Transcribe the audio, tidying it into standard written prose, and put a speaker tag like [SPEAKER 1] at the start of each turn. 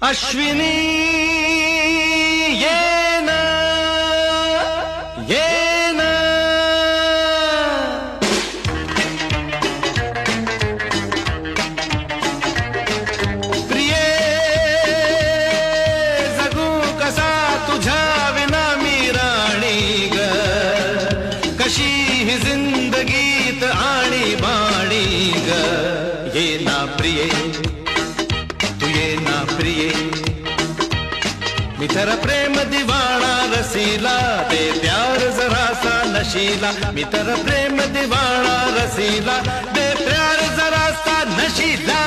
[SPEAKER 1] अश्विनी ये ना प्रिये जगू कसा तुझ्या विना मी राणी ग कशी ही जिंदगीत आणि बाणी ग ये ना प्रिये तू ये ना प्रिये मी तर प्रेम दिवाणा रसीला दे प्यार जरा सा नशीला मी तर प्रेम दिवाणा रसीला दे प्यार जरा सा नशीला